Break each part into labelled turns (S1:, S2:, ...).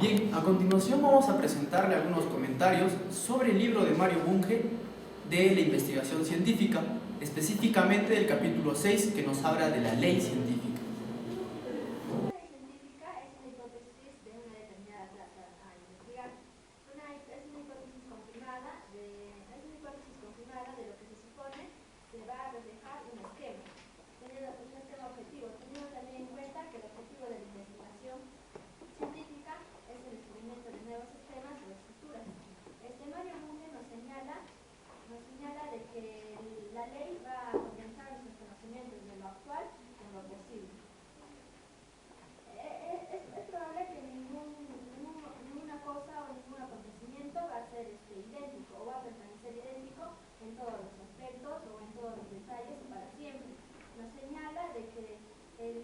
S1: Bien, a continuación vamos a presentarle algunos comentarios sobre el libro de Mario Bunge de la investigación científica, específicamente del capítulo 6 que nos habla de la ley científica.
S2: Una ley científica es una hipótesis de una determinada clase a investigar. Es una hipótesis confirmada de lo que se supone se va a reflejar un esquema, teniendo un esquema objetivo, teniendo también en cuenta que el objetivo de la investigación científica es el descubrimiento de nuevos esquemas o estructuras. Mario Bunge nos señala de que la ley va a condensar nuestros conocimientos de lo actual con lo posible. Es probable que ninguna cosa o ningún acontecimiento va a ser idéntico o va a permanecer idéntico en todos los aspectos o en todos los detalles para siempre. Nos señala de que el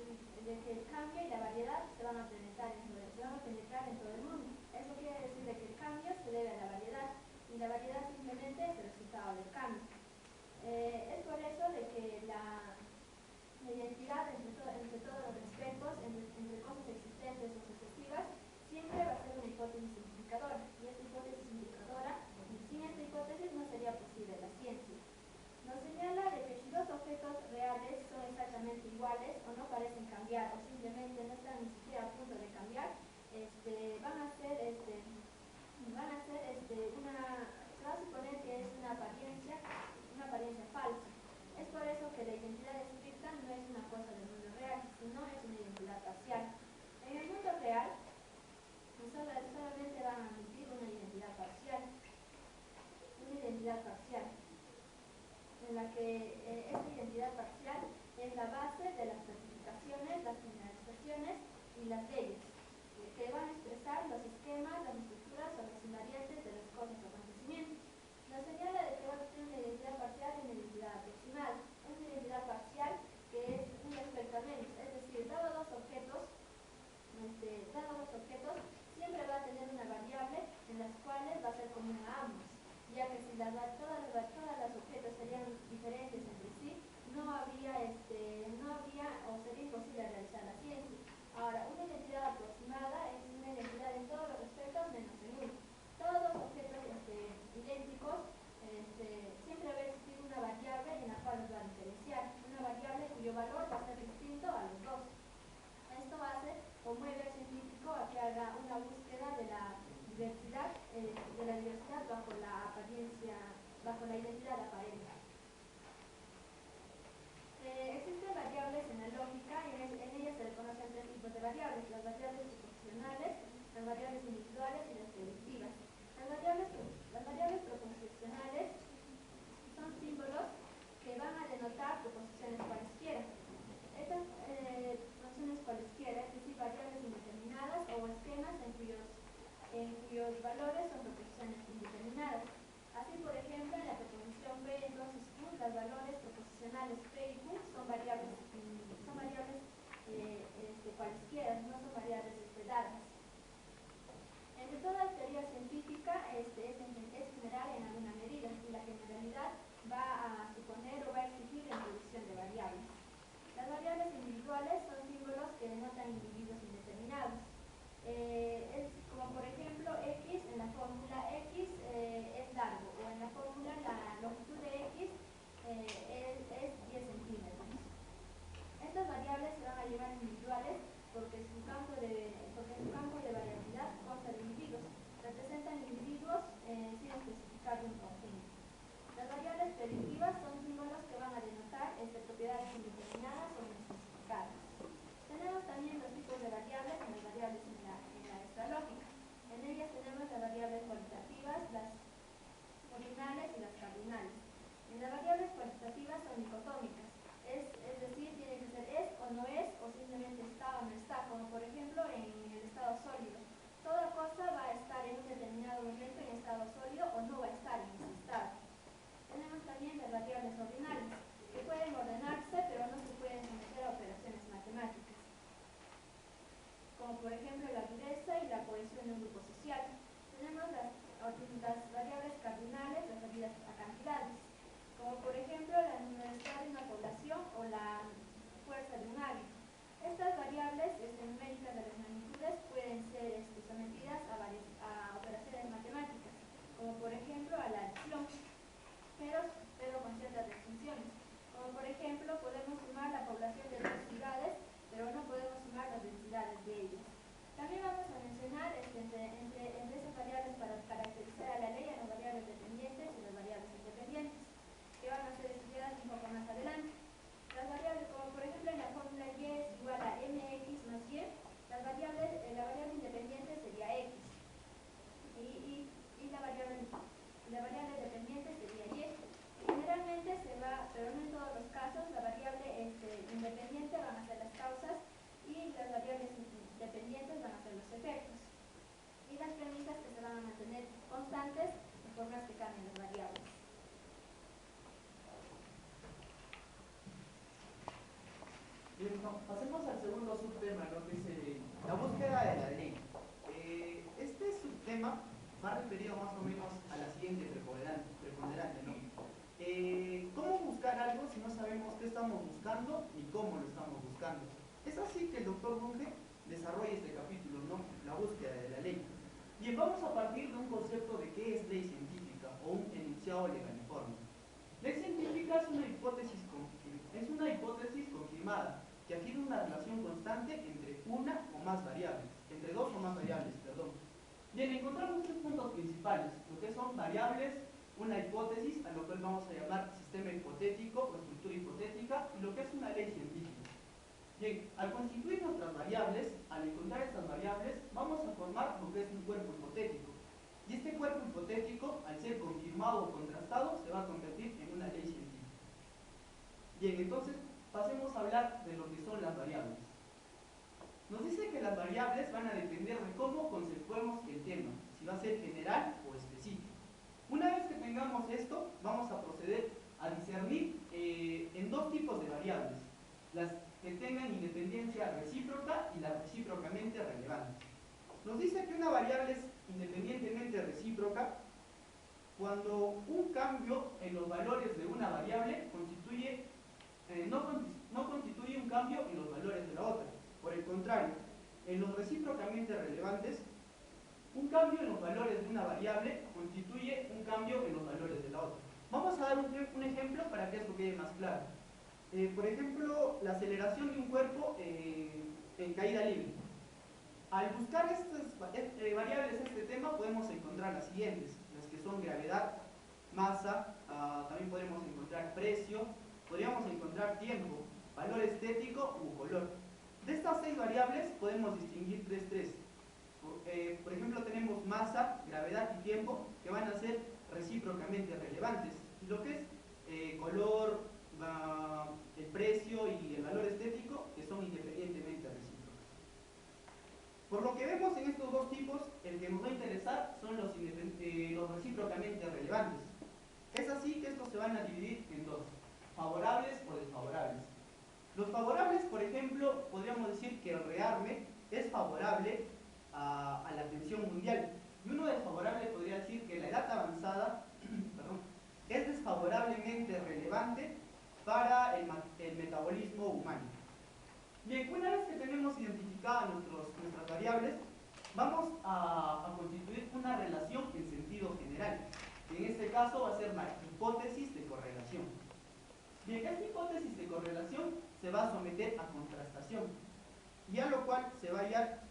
S2: cambio y la variedad se van a penetrar en todo el mundo. Eso quiere decir de que el cambio se debe a la variedad y la variedad simplemente es el resultado del cambio. Es por eso de que la identidad entre todos los aspectos, entre cosas existentes o sucesivas, siempre va a ser una hipótesis simplificadora. Y esta hipótesis simplificadora, sin esta hipótesis no sería posible la ciencia. Nos señala de que si dos objetos reales son exactamente iguales o no parecen cambiar o simplemente no están ni siquiera a punto de cambiar, se va a suponer que es una apariencia falsa. Es por eso que la identidad descrita no es una cosa del mundo real, sino es una identidad parcial. En el mundo real, solamente van a admitir una identidad parcial, en la que esta identidad parcial es la base de las clasificaciones, las generalizaciones y las leyes, que van a expresar los esquemas, las estructuras o las invariantes de las cosas o acontecimientos. Nos señala de que va a tener una identidad parcial y una identidad aproximada. Una identidad parcial que es un respecto a menos, es decir, dado dos objetos, siempre va a tener una variable en las cuales va a ser común a ambos, ya que si todas las objetos serían diferentes entre sí, no habría o sería imposible realizar la ciencia. Ahora, una identidad aproximada es una identidad en todos los respectos menos en uno. Todos los objetos idénticos, siempre va a existir una variable en la cual nos va a diferenciar, una variable cuyo valor va a ser distinto a los dos. Esto hace o mueve al científico a que haga una búsqueda de la diversidad bajo la identidad aparente. Existen variables en la lógica y en ellas se le conocen tres tipos de variables: las variables proposicionales, las variables individuales y las predictivas. Las variables proposicionales son símbolos que van a denotar proposiciones cualesquiera. Estas proposiciones cualesquiera, es decir, variables indeterminadas o esquemas en cuyos valores son proposiciones indeterminadas. Así, por ejemplo, en la proposición P, entonces Q, los valores proposicionales P y Q son variables cualesquiera, no son variables dadas. Entre toda la teoría científica es general en alguna medida, y la generalidad va a suponer o va a exigir la introducción de variables. Las variables individuales son símbolos que denotan individuos indeterminados. Como por ejemplo X, en la fórmula X es largo, o en la fórmula la longitud de X es 10 centímetros. Estas variables se van a llamar individuales porque su campo de variabilidad consta de individuos. Representan individuos sin especificar un conjunto. Las variables predictivas son símbolos que van a denotar propiedades indeterminadas o inespecificadas. Tenemos también los tipos de variables y las variables en la extralógica. En ellas tenemos las variables cualitativas, las ordinales y las cardinales. En las variables cualitativas son dicotómicas, es decir, tiene que ser es o no es, o simplemente está o no está, como por ejemplo en el estado sólido. Toda cosa va a estar en un determinado momento en estado sólido o no va a estar en ese estado. Tenemos también las variables ordinales, que pueden ordenarse pero no se pueden someter a operaciones matemáticas, como por ejemplo la dureza y la cohesión de un grupo social. Tenemos las variables cardinales referidas a cantidades, como por ejemplo la numerosidad
S1: Pasemos al segundo subtema, lo que es la búsqueda de la ley. Este subtema va referido más o menos a la siguiente preponderante, ¿no? ¿Cómo buscar algo si no sabemos qué estamos buscando ni cómo lo estamos buscando? Es así que el doctor Bunge desarrolla este capítulo, ¿no? La búsqueda de la ley. Bien, vamos a partir de un concepto de qué es ley científica o un enunciado legaliforme. Ley científica es una hipótesis confirmada que afirma una relación constante entre una o más variables, entre dos o más variables, perdón. Bien, encontramos tres puntos principales, lo que son variables, una hipótesis, a lo cual vamos a llamar sistema hipotético o estructura hipotética, y lo que es una ley científica. Bien, al constituir nuestras variables, al encontrar estas variables, vamos a formar lo que es un cuerpo hipotético. Y este cuerpo hipotético, al ser confirmado o contrastado, se va a convertir en una ley científica. Bien, entonces pasemos a hablar de lo que son las variables. Nos dice que las variables van a depender de cómo conceptuemos el tema, si va a ser general o específico. Una vez que tengamos esto, vamos a proceder a discernir en dos tipos de variables, las que tengan independencia recíproca y las recíprocamente relevantes. Nos dice que una variable es independientemente recíproca cuando un cambio en los valores de una variable no constituye un cambio en los valores de la otra. Por el contrario, en los recíprocamente relevantes, un cambio en los valores de una variable constituye un cambio en los valores de la otra. Vamos a dar un ejemplo para que esto quede más claro. Por ejemplo, la aceleración de un cuerpo en caída libre. Al buscar estas variables en este tema podemos encontrar las siguientes, las que son gravedad, masa, también podemos encontrar precio, podríamos encontrar tiempo, valor estético u color. De estas 6 variables podemos distinguir tres. Por ejemplo, tenemos masa, gravedad y tiempo que van a ser recíprocamente relevantes. Y lo que es color, el precio y el valor estético, que son independientemente recíprocos. Por lo que vemos en estos dos tipos, el que nos va a interesar son los recíprocamente relevantes. Es así que estos se van a dividir en dos, favorables o desfavorables. Los favorables, por ejemplo, podríamos decir que el rearme es favorable a la atención mundial. Y uno desfavorable podría decir que la edad avanzada es desfavorablemente relevante para el metabolismo humano. Bien, una vez que tenemos identificadas nuestras variables, vamos a constituir una relación en sentido general. En este caso va a ser la hipótesis de correlación. Bien, esta hipótesis de correlación se va a someter a contrastación, y a lo cual se va a hallar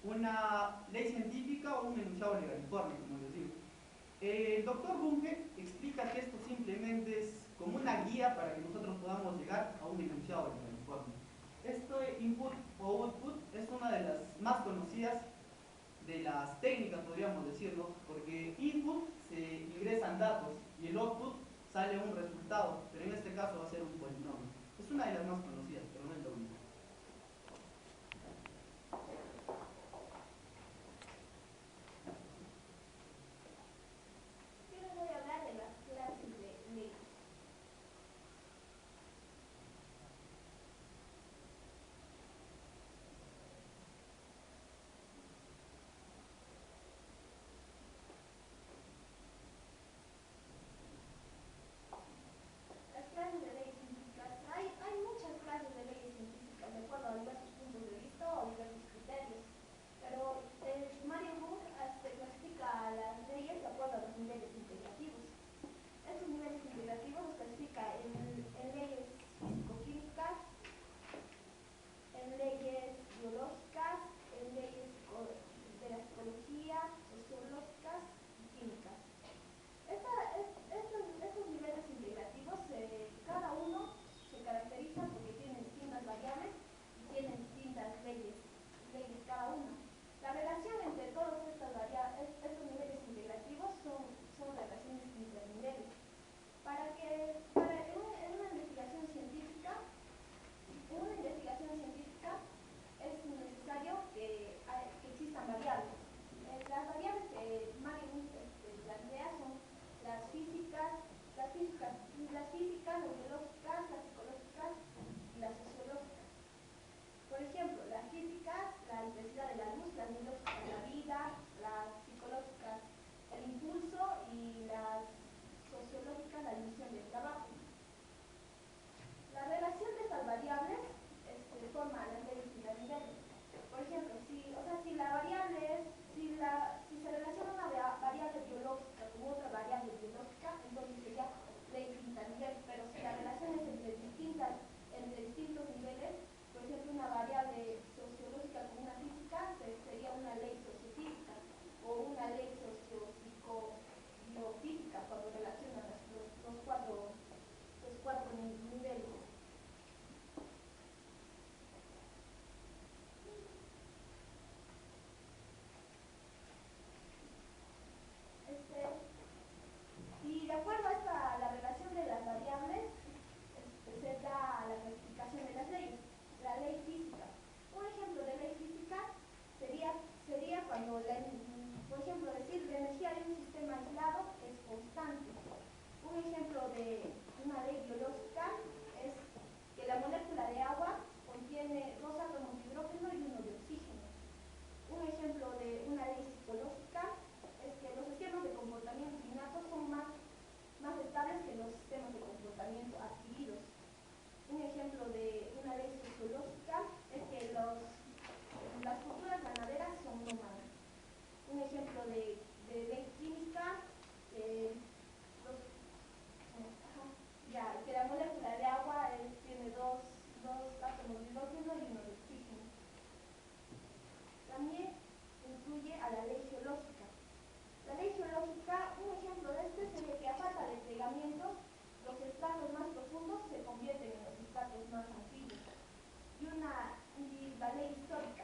S1: una ley científica o un enunciado legaliforme, como les digo. El doctor Bunge explica que esto simplemente es como una guía para que nosotros podamos llegar a un enunciado legaliforme. Este input o output es una de las más conocidas de las técnicas, podríamos decirlo, porque input se ingresan datos y el output sale un resultado, pero en este caso va a ser un polinomio. Es una de las más conocidas, pero no es la única.
S2: Yo les voy a hablar de las clases de leyes. Las clases de leyes científicas, hay muchas clases átomos de hidrógeno y uno de oxígeno. También incluye a la ley geológica. La ley geológica, un ejemplo de este sería que a falta de plegamientos, los estratos más profundos se convierten en los estratos más antiguos. Y la ley histórica.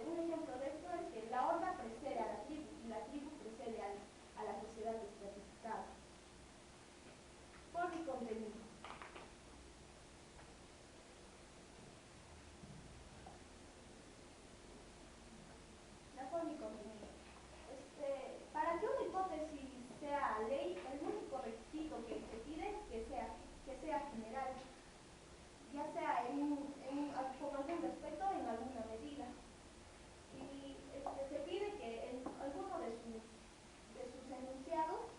S2: Un ejemplo de esto es que la horda precede a la tribu y la tribu precede a la sociedad estratificada. Forma y contenido. La forma y contenido. Para que una hipótesis sea ley, el único requisito que se pide es que sea general, ya sea con algún respecto en alguna medida. Y se pide que en alguno de sus enunciados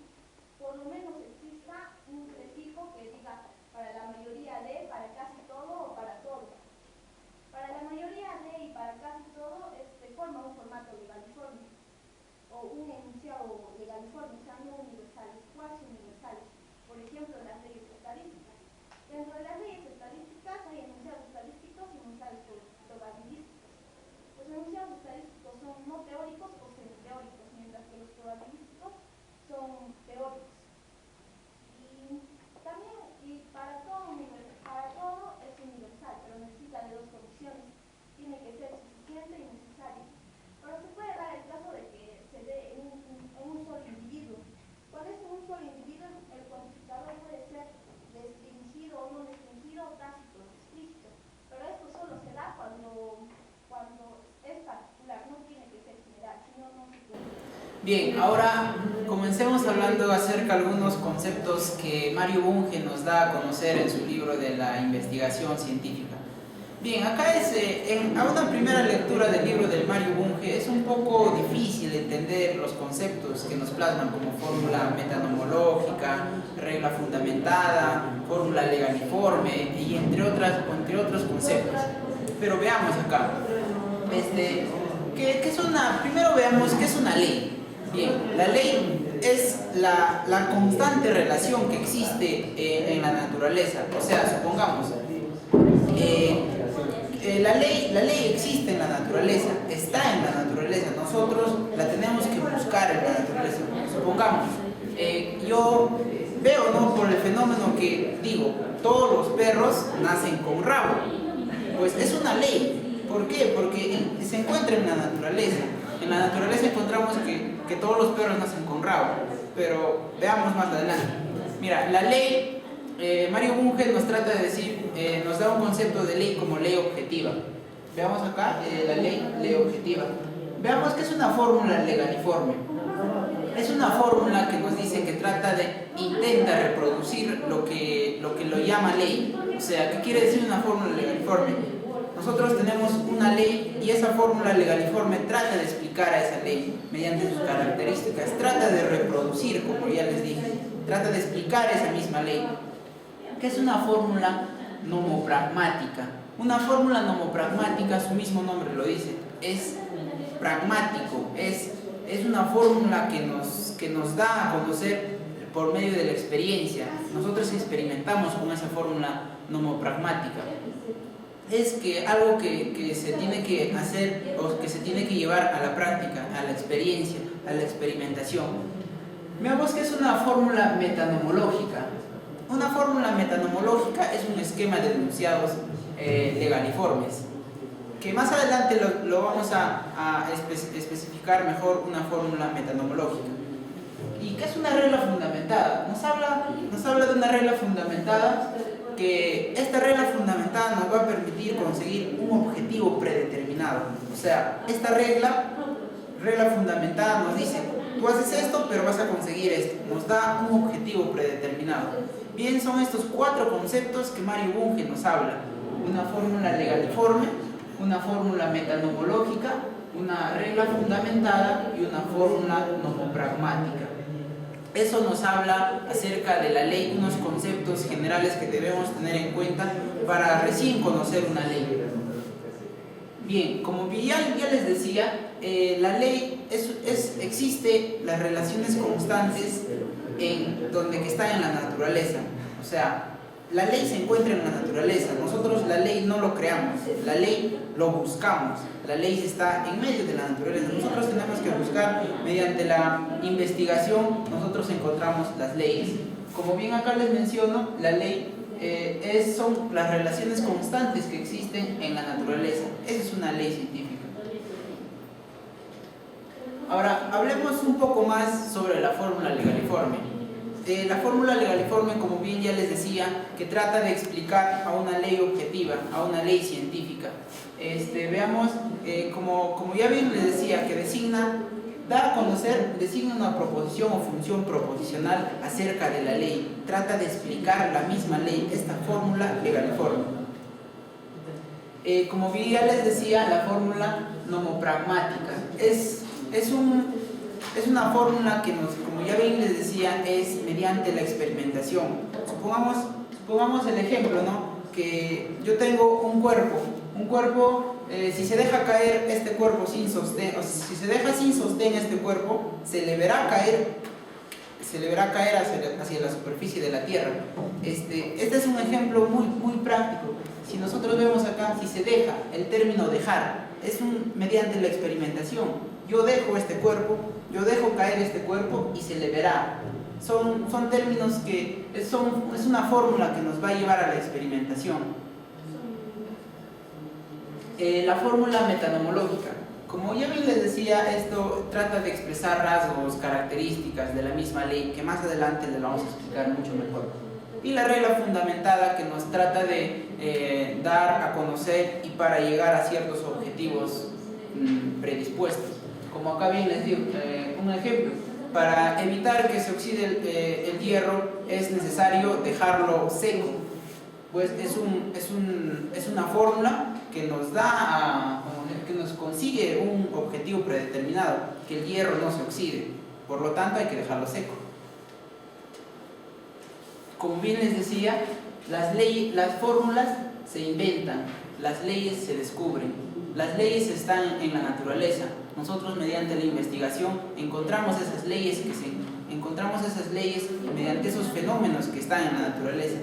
S2: por lo menos exista un prefijo que diga para la mayoría de, para casi todo o para todo. Para la mayoría de y para casi todo forma un formato legaliforme o un enunciado legaliforme, o sea, no universales, cuasi universales. Por ejemplo, las leyes estadísticas. Dentro de las leyes estadísticas hay enunciados estadísticos y enunciados probabilísticos. Los enunciados estadísticos son no teóricos o semiteóricos, mientras que los probabilísticos son teóricos. Y también, para todo es universal, pero necesita de dos condiciones. Tiene que ser suficiente y necesario. Pero se puede dar el caso de que se dé en un solo individuo. Cuando es en un solo individuo, el cuantificador puede ser restringido o no restringido, tácito o explícito. Pero esto solo se da cuando es particular, no tiene que ser general, si no, no se puede.
S3: Bien, ahora comencemos hablando acerca de algunos conceptos que Mario Bunge nos da a conocer en su libro de la investigación científica. Bien, acá a una primera lectura del libro de Mario Bunge es un poco difícil entender los conceptos que nos plasman como fórmula metanomológica, regla fundamentada, fórmula legaliforme y entre otros conceptos. Pero veamos acá. Primero veamos qué es una ley. Bien, la ley es la constante relación que existe en la naturaleza. O sea, supongamos, la ley existe en la naturaleza, está en la naturaleza, nosotros la tenemos que buscar en la naturaleza. Supongamos, yo veo, ¿no?, por el fenómeno que digo, todos los perros nacen con rabo. Pues es una ley. ¿Por qué? Porque se encuentra en la naturaleza. En la naturaleza encontramos que todos los perros nacen con rabo. Pero veamos más adelante. Mira, la ley, Mario Bunge nos trata de decir, nos da un concepto de ley como ley objetiva. Veamos acá, la ley objetiva. Veamos qué es una fórmula legaliforme. Es una fórmula que nos dice que intenta reproducir lo que lo llama ley. O sea, ¿qué quiere decir una fórmula legaliforme? Nosotros tenemos una ley y esa fórmula legaliforme trata de explicar a esa ley mediante sus características, trata de reproducir, como ya les dije, trata de explicar esa misma ley. ¿Qué es una fórmula nomopragmática? Una fórmula nomopragmática, su mismo nombre lo dice, es pragmático, es una fórmula que nos da a conocer por medio de la experiencia. Nosotros experimentamos con esa fórmula nomopragmática. Es que algo que se tiene que hacer o que se tiene que llevar a la práctica, a la experiencia, a la experimentación. Veamos qué es una fórmula metanomológica. Una fórmula metanomológica es un esquema de enunciados legaliformes, que más adelante lo vamos a especificar mejor, una fórmula metanomológica. ¿Y qué es una regla fundamentada? Nos habla de una regla fundamentada, que esta regla fundamentada nos va a permitir conseguir un objetivo predeterminado. O sea, esta regla fundamentada nos dice, tú haces esto, pero vas a conseguir esto. Nos da un objetivo predeterminado. Bien, son estos 4 conceptos que Mario Bunge nos habla. Una fórmula legaliforme, una fórmula metanomológica, una regla fundamentada y una fórmula nomopragmática. Eso nos habla acerca de la ley, unos conceptos generales que debemos tener en cuenta para recién conocer una ley. Bien, como ya les decía, la ley existe las relaciones constantes que están en la naturaleza. O sea, la ley se encuentra en la naturaleza. Nosotros la ley no lo creamos, la ley lo buscamos. La ley está en medio de la naturaleza. Nosotros tenemos que buscar, mediante la investigación, nosotros encontramos las leyes. Como bien acá les menciono, la ley son las relaciones constantes que existen en la naturaleza. Esa es una ley científica. Ahora, hablemos un poco más sobre la fórmula legaliforme. La fórmula legaliforme, como bien ya les decía, que trata de explicar a una ley objetiva, a una ley científica. Veamos, como ya bien les decía, que da a conocer, designa una proposición o función proposicional acerca de la ley. Trata de explicar la misma ley, esta fórmula legaliforme. Como bien ya les decía, la fórmula nomopragmática es una fórmula que como ya bien les decía, es mediante la experimentación. Supongamos el ejemplo, ¿no? Que yo tengo un cuerpo, si se deja caer este cuerpo sin sostén, o si se deja sin sostén este cuerpo, se le verá caer hacia la superficie de la tierra. Este es un ejemplo muy práctico. Si nosotros vemos acá, si se deja, el término dejar es mediante la experimentación. Yo dejo este cuerpo, yo dejo caer este cuerpo y se le verá. Son términos que es una fórmula que nos va a llevar a la experimentación. La fórmula metanomológica. Como ya bien les decía, esto trata de expresar rasgos, características de la misma ley, que más adelante les vamos a explicar mucho mejor. Y la regla fundamentada, que nos trata de dar a conocer y para llegar a ciertos objetivos predispuestos. Como acá bien les digo, un ejemplo, para evitar que se oxide el hierro es necesario dejarlo seco. Pues es una fórmula que nos consigue un objetivo predeterminado, que el hierro no se oxide. Por lo tanto, hay que dejarlo seco. Como bien les decía, las fórmulas se inventan, las leyes se descubren, las leyes están en la naturaleza. Nosotros, mediante la investigación, encontramos esas leyes mediante esos fenómenos que están en la naturaleza.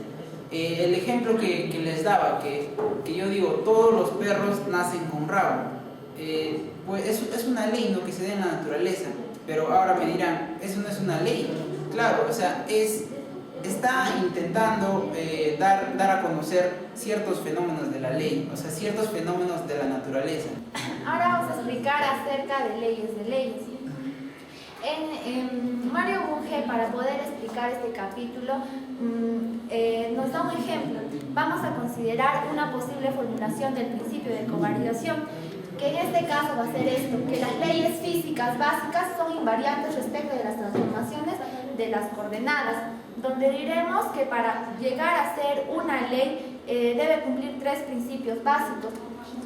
S3: El ejemplo que les daba, que yo digo, todos los perros nacen con rabo, pues es una ley, ¿no?, que se da en la naturaleza. Pero ahora me dirán, eso no es una ley. Claro, o sea, está intentando dar a conocer ciertos fenómenos de la ley, o sea, ciertos fenómenos de la naturaleza.
S2: Ahora vamos a explicar acerca de leyes de leyes. Mario Bunge, para poder explicar este capítulo, nos da un ejemplo. Vamos a considerar una posible formulación del principio de covariación, que en este caso va a ser esto, que las leyes físicas básicas son invariantes respecto de las transformaciones de las coordenadas, donde diremos que para llegar a ser una ley debe cumplir tres principios básicos,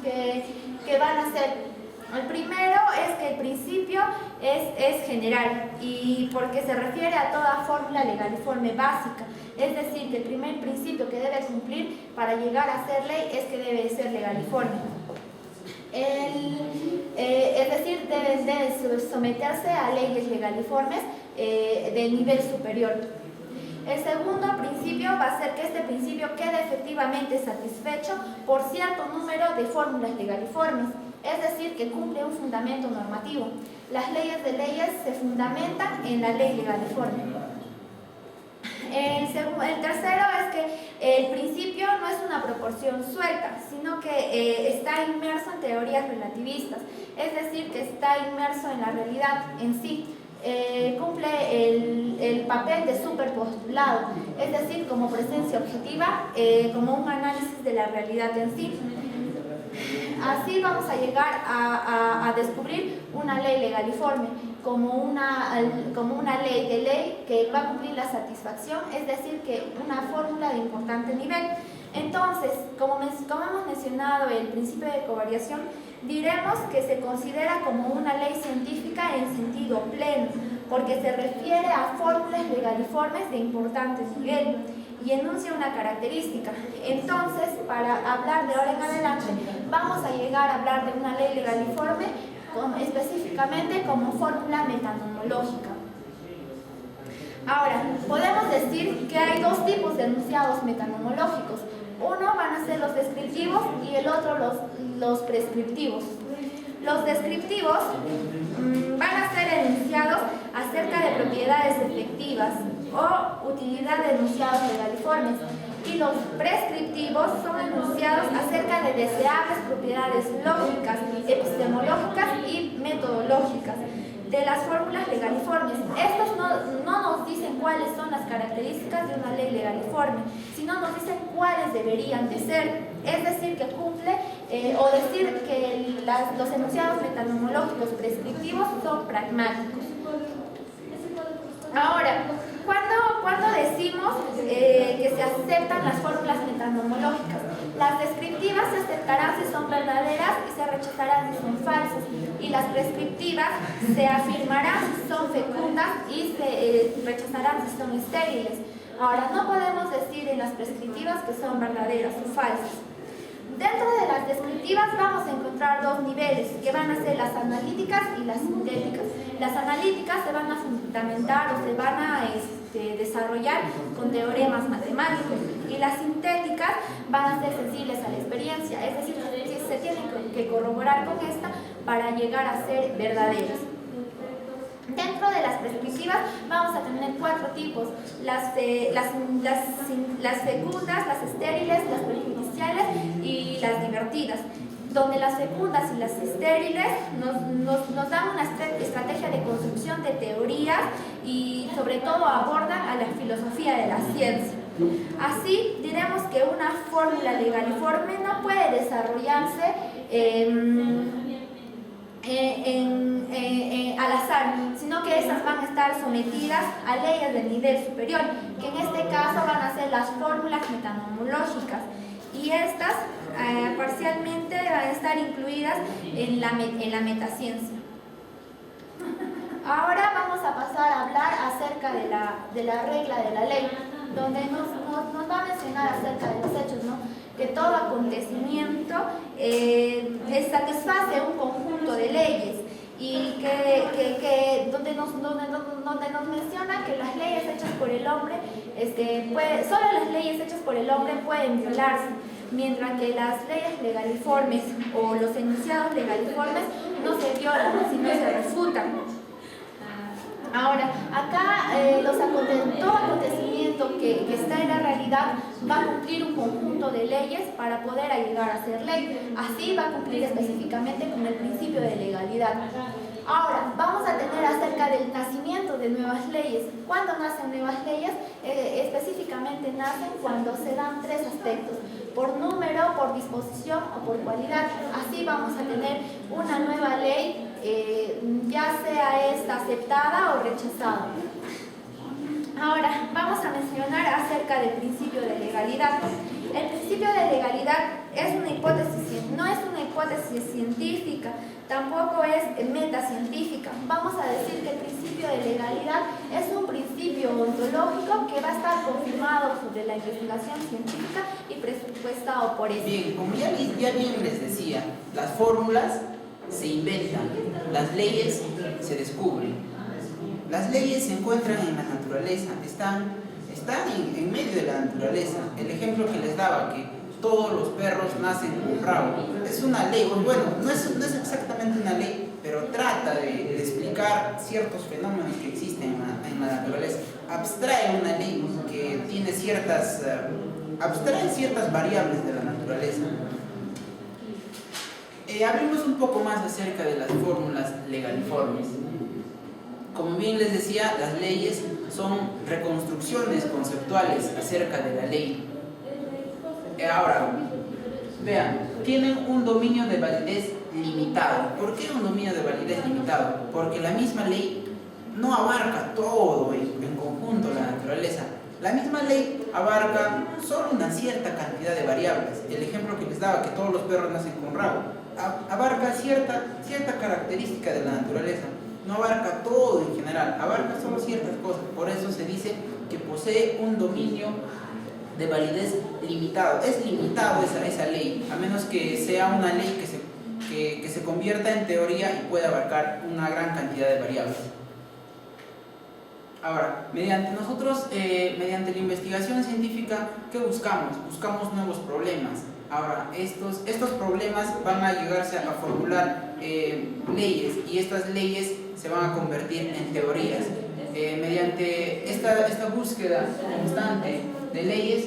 S2: que van a ser: el primero es que el principio es general, y porque se refiere a toda fórmula legaliforme básica, es decir, que el primer principio que debe cumplir para llegar a ser ley es que debe ser legaliforme. Es decir, debe someterse a leyes legaliformes de nivel superior. El segundo principio va a ser que este principio quede efectivamente satisfecho por cierto número de fórmulas legaliformes, es decir, que cumple un fundamento normativo. Las leyes de leyes se fundamentan en la ley legaliforme. El tercero es que el principio no es una proporción suelta, sino que está inmerso en teorías relativistas, es decir, que está inmerso en la realidad en sí. Cumple el papel de superpostulado, es decir, como presencia objetiva, como un análisis de la realidad en sí. Así vamos a llegar a descubrir una ley legaliforme como una ley de ley que va a cumplir la satisfacción, es decir, que una fórmula de importante nivel. Entonces, como hemos mencionado el principio de covariación, diremos que se considera como una ley científica en sentido pleno, porque se refiere a fórmulas legaliformes de importante nivel y enuncia una característica. Entonces, para hablar de ahora en adelante, vamos a llegar a hablar de una ley legaliforme específicamente como fórmula metanomológica. Ahora, podemos decir que hay dos tipos de enunciados metanomológicos. Uno van a ser los descriptivos y el otro los prescriptivos. Los descriptivos van a ser enunciados acerca de propiedades efectivas o utilidad de enunciados legaliformes, y los prescriptivos son enunciados acerca de deseables propiedades lógicas, epistemológicas y metodológicas de las fórmulas legaliformes. Estos no nos dicen cuáles son las características de una ley legaliforme, sino nos dicen cuáles deberían de ser, es decir, que cumple o decir que los enunciados metanomológicos prescriptivos son pragmáticos. Ahora, ¿cuándo decimos que se aceptan las fórmulas metanomológicas? Las descriptivas se aceptarán si son verdaderas y se rechazarán si son falsas, y las prescriptivas se afirmarán si son fecundas y se rechazarán si son estériles. Ahora, no podemos decir en las prescriptivas que son verdaderas o falsas. Dentro de las descriptivas vamos a encontrar dos niveles, que van a ser las analíticas y las sintéticas. Las analíticas se van a fundamentar o se van a desarrollar con teoremas matemáticos, y las sintéticas van a ser sensibles a la experiencia, es decir, se tienen que corroborar con esta para llegar a ser verdaderas. Dentro de las prescriptivas vamos a tener cuatro tipos: las fecundas, las estériles, las perjudiciales y las divertidas, donde las fecundas y las estériles nos dan una estrategia de construcción de teorías y sobre todo abordan a la filosofía de la ciencia. Así diremos que una fórmula legaliforme no puede desarrollarse al azar, sino que estas van a estar sometidas a leyes del nivel superior, que en este caso van a ser las fórmulas metanomológicas, y estas parcialmente van a estar incluidas en la metaciencia. Ahora vamos a pasar a hablar acerca de la regla de la ley, donde nos va a mencionar acerca de los hechos, ¿no? Que todo acontecimiento satisface un conjunto de leyes, y donde nos menciona que las leyes hechas por el hombre, solo las leyes hechas por el hombre pueden violarse, mientras que las leyes legaliformes o los enunciados legaliformes no se violan, sino se refutan. Ahora, acá todo acontecimiento que está en la realidad va a cumplir un conjunto de leyes para poder llegar a ser ley. Así va a cumplir específicamente con el principio de legalidad. Ahora, vamos a tener acerca del nacimiento de nuevas leyes. ¿Cuándo nacen nuevas leyes? Específicamente nacen cuando se dan tres aspectos: por número, por disposición o por cualidad. Así vamos a tener una nueva ley, ya sea esta aceptada o rechazada. Ahora, vamos a mencionar acerca del principio de legalidad. El principio de legalidad es una hipótesis, no es una hipótesis científica, tampoco es metacientífica. Vamos a decir que el principio de legalidad es un principio ontológico que va a estar confirmado sobre la investigación científica y presupuestado por eso.
S3: Bien, como ya bien les decía, las fórmulas se inventan, las leyes se descubren. Las leyes se encuentran en la naturaleza, están en medio de la naturaleza. El ejemplo que les daba, que todos los perros nacen con rabo, es una ley. Bueno, no es exactamente una ley, pero trata de explicar ciertos fenómenos que existen en la naturaleza. Abstrae una ley que tiene abstrae ciertas variables de la naturaleza. Hablemos un poco más acerca de las fórmulas legaliformes. Como bien les decía, las leyes son reconstrucciones conceptuales acerca de la ley. Ahora, vean, tienen un dominio de validez limitado. ¿Por qué un dominio de validez limitado? Porque la misma ley no abarca todo en conjunto la naturaleza. La misma ley abarca solo una cierta cantidad de variables. El ejemplo que les daba, que todos los perros nacen con rabo, abarca cierta característica de la naturaleza. No abarca todo en general, abarca solo ciertas cosas. Por eso se dice que posee un dominio de validez limitado. Es limitado esa ley, a menos que sea una ley que se convierta en teoría y pueda abarcar una gran cantidad de variables. Ahora, mediante la investigación científica, ¿qué buscamos? Buscamos nuevos problemas. Ahora, estos problemas van a llegarse a formular leyes, y estas leyes se van a convertir en teorías. Mediante esta búsqueda constante de leyes,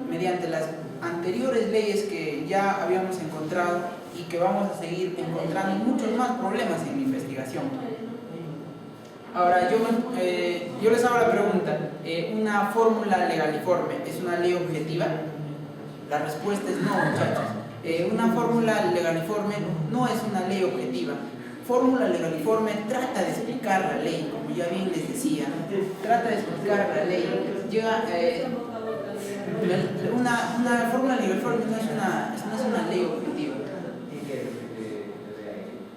S3: mediante las anteriores leyes que ya habíamos encontrado y que vamos a seguir encontrando muchos más problemas en la investigación. Ahora, yo les hago la pregunta, ¿una fórmula legaliforme es una ley objetiva? La respuesta es no, muchachos. Una fórmula legaliforme no es una ley objetiva. Fórmula legaliforme trata de explicar la ley, como ya bien les decía, trata de explicar la ley. Una fórmula legaliforme no es una ley objetiva.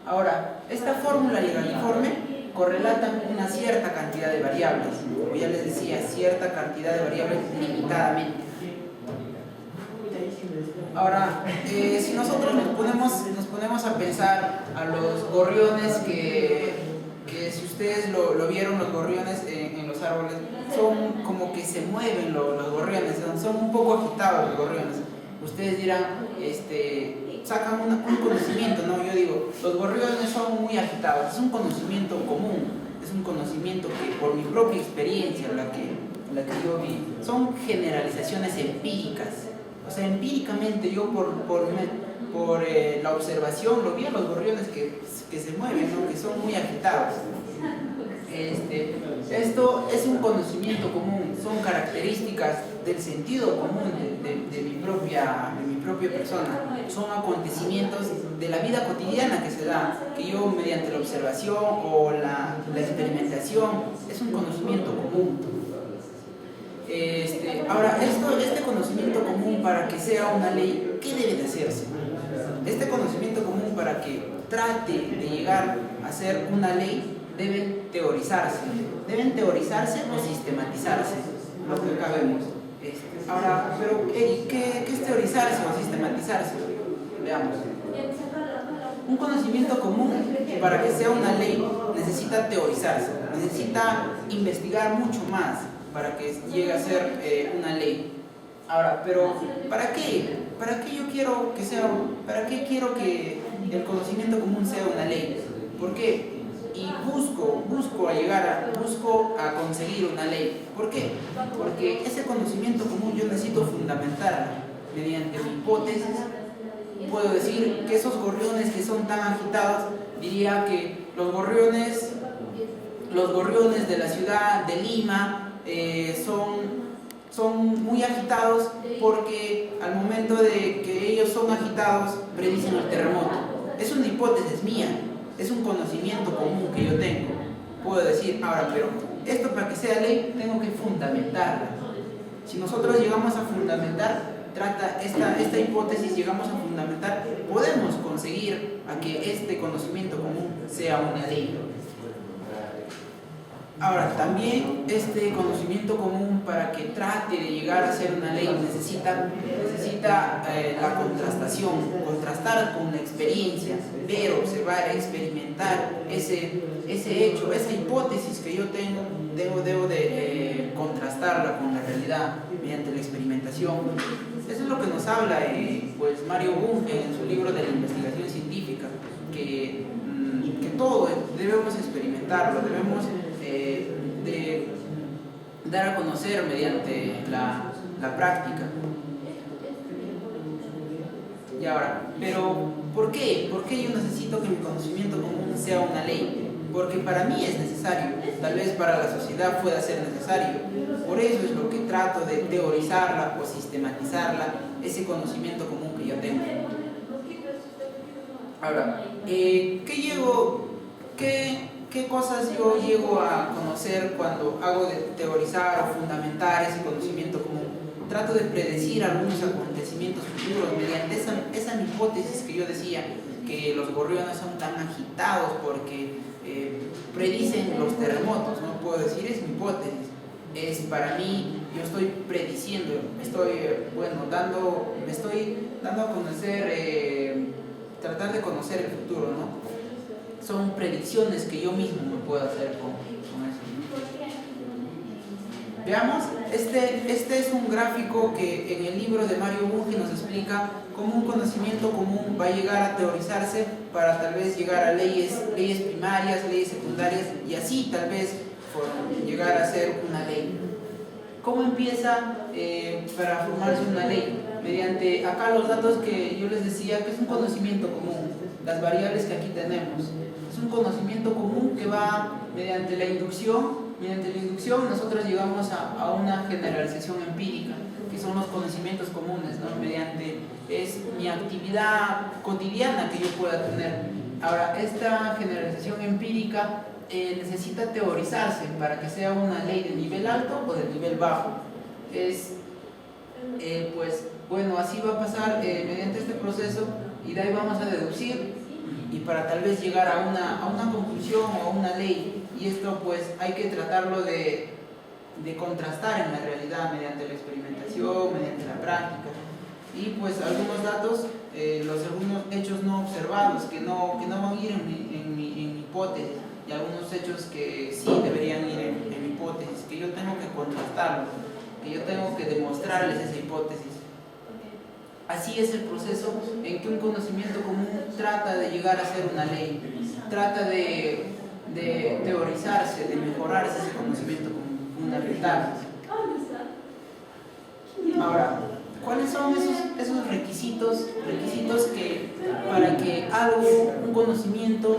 S3: Ahora, esta fórmula legaliforme correlata una cierta cantidad de variables, como ya les decía, cierta cantidad de variables limitadamente. Ahora, si nosotros nos ponemos a pensar a los gorriones que si ustedes lo vieron, los gorriones en los árboles, son como que se mueven los gorriones, son un poco agitados los gorriones. Ustedes dirán, sacan un conocimiento, ¿no? Yo digo, los gorriones son muy agitados, es un conocimiento común, es un conocimiento que por mi propia experiencia, la que yo vi, son generalizaciones empíricas. O sea, empíricamente yo por la observación lo vi a los gorriones que se mueven, ¿no? Que son muy agitados. Esto es un conocimiento común, son características del sentido común de mi propia persona, son acontecimientos de la vida cotidiana que se da, que yo mediante la observación o la experimentación, es un conocimiento común. Ahora, este conocimiento común, para que sea una ley, ¿qué debe de hacerse? Este conocimiento común, para que trate de llegar a ser una ley, deben teorizarse o sistematizarse, lo que acá vemos. Ahora, pero ¿qué es teorizarse o sistematizarse? Veamos. Un conocimiento común, para que sea una ley, necesita teorizarse, necesita investigar mucho más para que llegue a ser una ley. Ahora, pero ¿para qué? ¿Para qué quiero que el conocimiento común sea una ley? ¿Por qué? Y busco a conseguir una ley. ¿Por qué? Porque ese conocimiento común yo necesito fundamentarlo mediante mi hipótesis. Puedo decir que esos gorriones que son tan agitados, diría que los gorriones de la ciudad de Lima son muy agitados porque al momento de que ellos son agitados predicen el terremoto. Es una hipótesis mía, es un conocimiento común que yo tengo. Puedo decir, ahora, pero esto para que sea ley tengo que fundamentarla. Si nosotros llegamos a fundamentar, esta hipótesis llegamos a fundamentar, podemos conseguir a que este conocimiento común sea una ley. Ahora, también este conocimiento común, para que trate de llegar a ser una ley, necesita la contrastación, contrastar con la experiencia, ver, observar, experimentar ese hecho, esa hipótesis que yo tengo, debo de contrastarla con la realidad mediante la experimentación. Eso es lo que nos habla pues Mario Bunge en su libro de la investigación científica, que todo debemos experimentarlo, debemos de dar a conocer mediante la práctica. Y ahora, pero ¿por qué? ¿Por qué yo necesito que mi conocimiento común sea una ley? Porque para mí es necesario, tal vez para la sociedad pueda ser necesario. Por eso es lo que trato de teorizarla o sistematizarla, ese conocimiento común que yo tengo. Ahora, ¿qué cosas yo llego a conocer cuando hago de teorizar o fundamentar ese conocimiento común? Trato de predecir algunos acontecimientos futuros mediante esa hipótesis que yo decía, que los gorriones son tan agitados porque predicen los terremotos, no puedo decir, es mi hipótesis. Es para mí, yo estoy prediciendo, me estoy dando a conocer, tratar de conocer el futuro, ¿no? Son predicciones que yo mismo me puedo hacer con eso. Veamos, este es un gráfico que en el libro de Mario Bunge nos explica cómo un conocimiento común va a llegar a teorizarse para tal vez llegar a leyes primarias, leyes secundarias y así tal vez llegar a ser una ley. ¿Cómo empieza para formarse una ley? Mediante acá los datos que yo les decía que es un conocimiento común, las variables que aquí tenemos. Es un conocimiento común que va mediante la inducción. Mediante la inducción nosotros llegamos a una generalización empírica, que son los conocimientos comunes, ¿no? Es mi actividad cotidiana que yo pueda tener. Ahora, esta generalización empírica necesita teorizarse para que sea una ley de nivel alto o de nivel bajo. Pues bueno, así va a pasar mediante este proceso y de ahí vamos a deducir y para tal vez llegar a una conclusión o a una ley. Y esto pues hay que tratarlo de contrastar en la realidad mediante la experimentación, mediante la práctica. Y pues algunos datos, algunos hechos no observados que no van a ir en mi hipótesis y algunos hechos que sí deberían ir en mi hipótesis, que yo tengo que contrastarlos, que yo tengo que demostrarles esa hipótesis. Así es el proceso en que un conocimiento común trata de llegar a ser una ley, trata de teorizarse, de mejorarse ese conocimiento fundamental. Ahora, ¿cuáles son esos requisitos que para que un conocimiento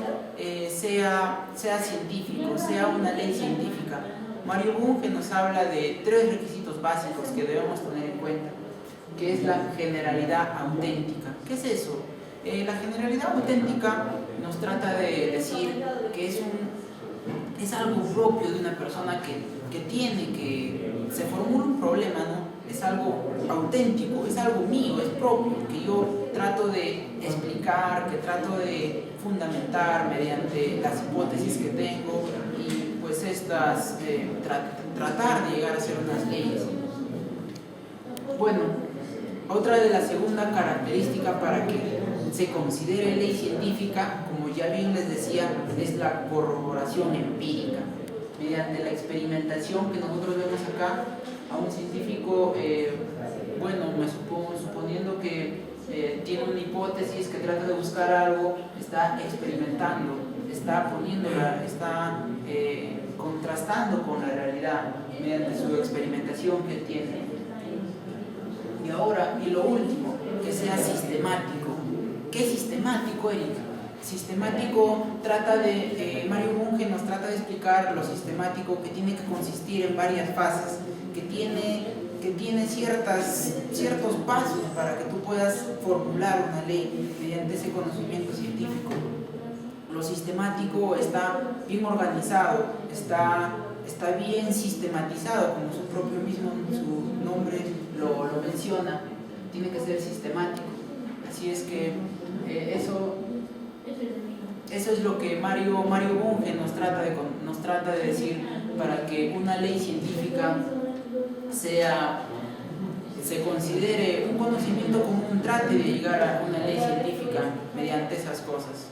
S3: sea científico, sea una ley científica? Mario Bunge nos habla de 3 requisitos básicos que debemos tener en cuenta, que es la generalidad auténtica. ¿Qué es eso? La generalidad auténtica nos trata de decir que es algo propio de una persona que se formula un problema, ¿no? Es algo auténtico, es algo mío, es propio, que yo trato de explicar, que trato de fundamentar mediante las hipótesis que tengo y pues estas tratar de llegar a ser unas leyes. Bueno, otra de la segunda característica para que se considere ley científica, como ya bien les decía, es la corroboración empírica. Mediante la experimentación que nosotros vemos acá, a un científico, suponiendo que tiene una hipótesis, que trata de buscar algo, está experimentando, está contrastando con la realidad mediante su experimentación que tiene. Y lo último, que sea sistemático. ¿Qué es sistemático, Eric? Sistemático Mario Bunge nos trata de explicar lo sistemático, que tiene que consistir en varias fases, que tiene ciertos pasos para que tú puedas formular una ley mediante ese conocimiento científico. Lo sistemático está bien organizado, está bien sistematizado, como su propio su nombre lo menciona, tiene que ser sistemático. Así es que eso es lo que Mario Bunge nos trata de decir para que una ley científica se considere un conocimiento común, trate de llegar a una ley científica mediante esas cosas.